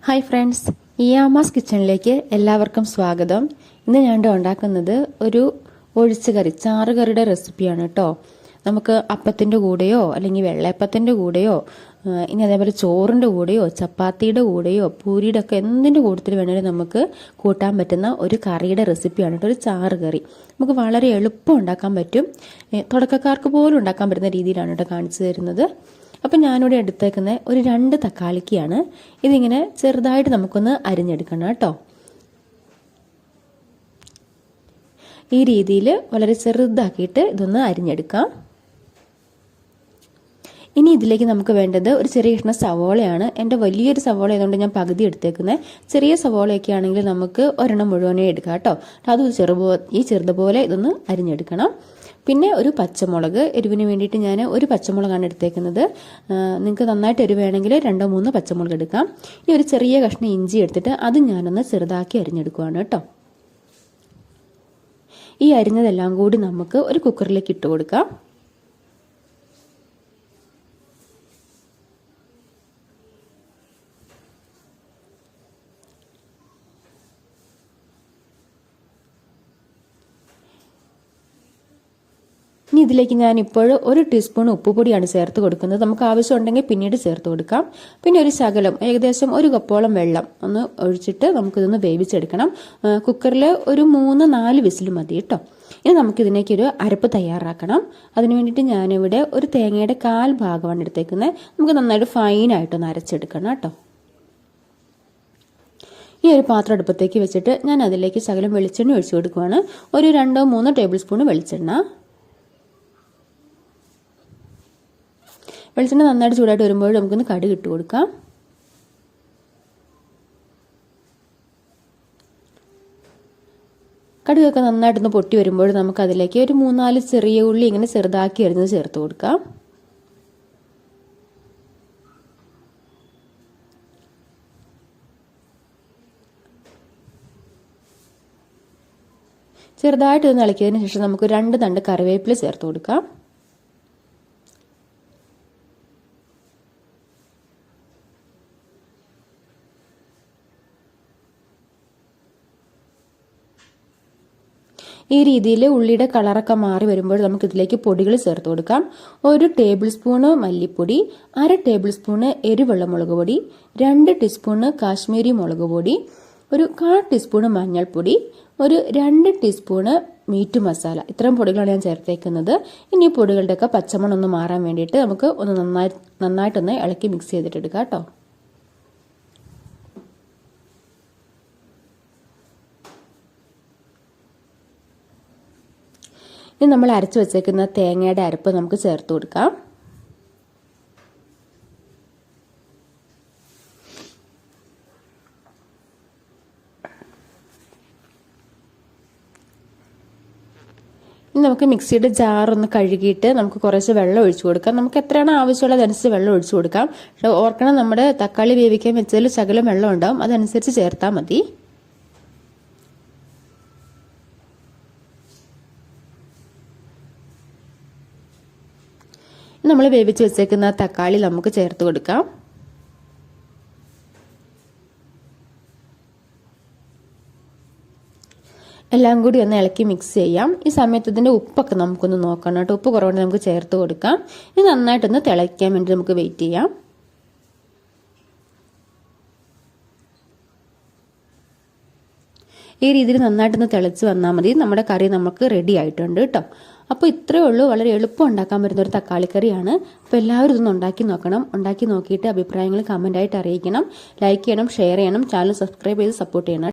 Hi friends, ഇയാമാസ് കിച്ചണിലേക്ക് എല്ലാവർക്കും സ്വാഗതം. ഇന്ന് ഞാൻ ഉണ്ടാക്കുന്നത് ഒരു ഒഴിച്ചുകറി ചാറുകറിയുടെ റെസിപ്പിയാണ് കേട്ടോ. നമുക്ക് അപ്പത്തിൻ്റെ കൂടെയോ അല്ലെങ്കിൽ വെള്ളയപ്പത്തിൻ്റെ കൂടെയോ ഇനി അതേപോലെ ചോറിൻ്റെ കൂടെയോ ചപ്പാത്തിയുടെ കൂടെയോ പൂരിയുടെ ഒക്കെ എന്തിൻ്റെ കൂട്ടത്തിൽ വേണമെങ്കിലും നമുക്ക് കൂട്ടാൻ പറ്റുന്ന ഒരു കറിയുടെ റെസിപ്പിയാണ് കേട്ടോ, ഒരു ചാറുകറി. നമുക്ക് വളരെ എളുപ്പം ഉണ്ടാക്കാൻ പറ്റും. തുടക്കക്കാർക്ക് പോലും ഉണ്ടാക്കാൻ പറ്റുന്ന രീതിയിലാണ് കേട്ടോ കാണിച്ചു തരുന്നത്. അപ്പം ഞാനിവിടെ എടുത്തേക്കുന്ന ഒരു 2 തക്കാളിക്കാണ്. ഇതിങ്ങനെ ചെറുതായിട്ട് നമുക്കൊന്ന് അരിഞ്ഞെടുക്കണം കേട്ടോ. ഈ രീതിയിൽ വളരെ ചെറുതാക്കിയിട്ട് ഇതൊന്ന് അരിഞ്ഞെടുക്കാം. ഇനി ഇതിലേക്ക് നമുക്ക് വേണ്ടത് ഒരു ചെറിയ കഷ്ണം സവോളയാണ്. എൻ്റെ വലിയൊരു സവോള ആയതുകൊണ്ട് ഞാൻ പകുതി എടുത്തേക്കുന്നത്. ചെറിയ സവോളയൊക്കെ ആണെങ്കിൽ നമുക്ക് ഒരെണ്ണം മുഴുവനേ എടുക്കാം കേട്ടോ. അത് ചെറുതുപോലെ ഇതൊന്ന് അരിഞ്ഞെടുക്കണം. പിന്നെ ഒരു പച്ചമുളക്, എരിവിന് വേണ്ടിയിട്ട് ഞാൻ ഒരു പച്ചമുളകാണ് എടുത്തേക്കുന്നത്. നിങ്ങൾക്ക് നന്നായിട്ട് എരിവ് വേണമെങ്കിൽ 2-3 പച്ചമുളക് എടുക്കാം. ഇനി ഒരു ചെറിയ കഷ്ണം ഇഞ്ചി എടുത്തിട്ട് അത് ഞാനൊന്ന് ചെറുതാക്കി അരിഞ്ഞെടുക്കുവാണ് കേട്ടോ. ഈ അരിഞ്ഞതെല്ലാം കൂടി നമുക്ക് ഒരു കുക്കറിലേക്ക് ഇട്ട് കൊടുക്കാം. ഇനി ഇതിലേക്ക് ഞാൻ ഇപ്പോൾ 1 ടീസ്പൂൺ ഉപ്പുപൊടിയാണ് ചേർത്ത് കൊടുക്കുന്നത്. നമുക്ക് ആവശ്യമുണ്ടെങ്കിൽ പിന്നീട് ചേർത്ത് കൊടുക്കാം. പിന്നെ ഒരു ശകലം, ഏകദേശം 1 കപ്പോളം വെള്ളം ഒന്ന് ഒഴിച്ചിട്ട് നമുക്കിതൊന്ന് വേവിച്ചെടുക്കണം. കുക്കറിൽ ഒരു 3-4 വിസിൽ മതി കേട്ടോ. ഇനി നമുക്കിതിനേക്കൊരു അരപ്പ് തയ്യാറാക്കണം. അതിന് വേണ്ടിയിട്ട് ഞാനിവിടെ ഒരു തേങ്ങയുടെ 1/4 ഭാഗമാണ് എടുത്തേക്കുന്നത്. നമുക്ക് നന്നായിട്ട് ഫൈനായിട്ടൊന്ന് അരച്ചെടുക്കണം കേട്ടോ. ഈ ഒരു പാത്രം അടുപ്പത്തേക്ക് വെച്ചിട്ട് ഞാൻ അതിലേക്ക് ശകലം വെളിച്ചെണ്ണ ഒഴിച്ചു കൊടുക്കുകയാണ്. ഒരു 2-3 ടേബിൾ സ്പൂൺ വെളിച്ചെണ്ണ നന്നായിട്ട് ചൂടായിട്ട് വരുമ്പോൾ നമുക്കൊന്ന് കടുക് ഇട്ട് കൊടുക്കാം. കടുകൊക്കെ നന്നായിട്ടൊന്ന് പൊട്ടി വരുമ്പോൾ നമുക്ക് അതിലേക്ക് ഒരു 3-4 ചെറിയ ഉള്ളി ഇങ്ങനെ ചെറുതാക്കി അരിഞ്ഞത് ചേർത്ത് കൊടുക്കാം. ചെറുതായിട്ട് ഒന്ന് ഇളക്കിയതിന് ശേഷം നമുക്ക് 2 തണ്ട് കറിവേപ്പില ചേർത്ത് കൊടുക്കാം. ഈ രീതിയിൽ ഉള്ളിയുടെ കളറൊക്കെ മാറി വരുമ്പോൾ നമുക്ക് ഇതിലേക്ക് പൊടികൾ ചേർത്ത് കൊടുക്കാം. 1 ടേബിൾ സ്പൂണ് മല്ലിപ്പൊടി, 1/2 ടേബിൾ സ്പൂണ് എരിവുള്ള മുളക് പൊടി, 2 ടീസ്പൂണ് കാശ്മീരി മുളക് പൊടി, ഒരു 1/4 ടീസ്പൂണ് മഞ്ഞൾപ്പൊടി, ഒരു 2 ടീസ്പൂണ് മീറ്റ് മസാല. ഇത്രയും പൊടികളാണ് ഞാൻ ചേർത്തേക്കുന്നത്. ഇനി ഈ പൊടികളുടെയൊക്കെ പച്ചമണം ഒന്ന് മാറാൻ വേണ്ടിയിട്ട് നമുക്ക് ഒന്ന് നന്നായിട്ടൊന്ന് ഇളക്കി മിക്സ് ചെയ്തിട്ടെടുക്കാം കേട്ടോ. ഇനി നമ്മൾ അരച്ചു വെച്ചേക്കുന്ന തേങ്ങയുടെ അരപ്പ് നമുക്ക് ചേർത്ത് കൊടുക്കാം. ഇനി നമുക്ക് മിക്സിയുടെ ജാറൊന്ന് കഴുകിയിട്ട് നമുക്ക് കുറച്ച് വെള്ളം ഒഴിച്ചു കൊടുക്കാം. നമുക്ക് എത്രയാണ് ആവശ്യമുള്ളത് അതനുസരിച്ച് വെള്ളം ഒഴിച്ചു കൊടുക്കാം. പക്ഷെ ഓർക്കണം, നമ്മുടെ തക്കാളി വേവിക്കാൻ വെച്ചതിൽ ശകലം വെള്ളം ഉണ്ടാവും, അതനുസരിച്ച് ചേർത്താൽ മതി. നമ്മൾ വേവിച്ച് വെച്ചേക്കുന്ന തക്കാളി നമുക്ക് ചേർത്ത് കൊടുക്കാം. എല്ലാം കൂടി ഒന്ന് ഇളക്കി മിക്സ് ചെയ്യാം. ഈ സമയത്ത് ഇതിൻ്റെ ഉപ്പൊക്കെ നമുക്കൊന്ന് നോക്കണം കേട്ടോ. ഉപ്പ് കുറവുണ്ടെങ്കിൽ നമുക്ക് ചേർത്ത് കൊടുക്കാം. ഇത് നന്നായിട്ടൊന്ന് തിളയ്ക്കാൻ വേണ്ടി നമുക്ക് വെയിറ്റ് ചെയ്യാം. ഈ രീതിയിൽ നന്നായിട്ടൊന്ന് തിളച്ച് വന്നാൽ മതി. നമ്മുടെ കറി നമുക്ക് റെഡി ആയിട്ടുണ്ട് കേട്ടോ. അപ്പോൾ ഇത്രയേ ഉള്ളൂ. വളരെ എളുപ്പം ഉണ്ടാക്കാൻ പറ്റുന്ന ഒരു തക്കാളിക്കറിയാണ്. അപ്പോൾ എല്ലാവരും ഇതൊന്ന് ഉണ്ടാക്കി നോക്കണം. ഉണ്ടാക്കി നോക്കിയിട്ട് അഭിപ്രായങ്ങൾ കമൻ്റായിട്ട് അറിയിക്കണം. ലൈക്ക് ചെയ്യണം, ഷെയർ ചെയ്യണം, ചാനൽ സബ്സ്ക്രൈബ് ചെയ്ത് സപ്പോർട്ട് ചെയ്യണം.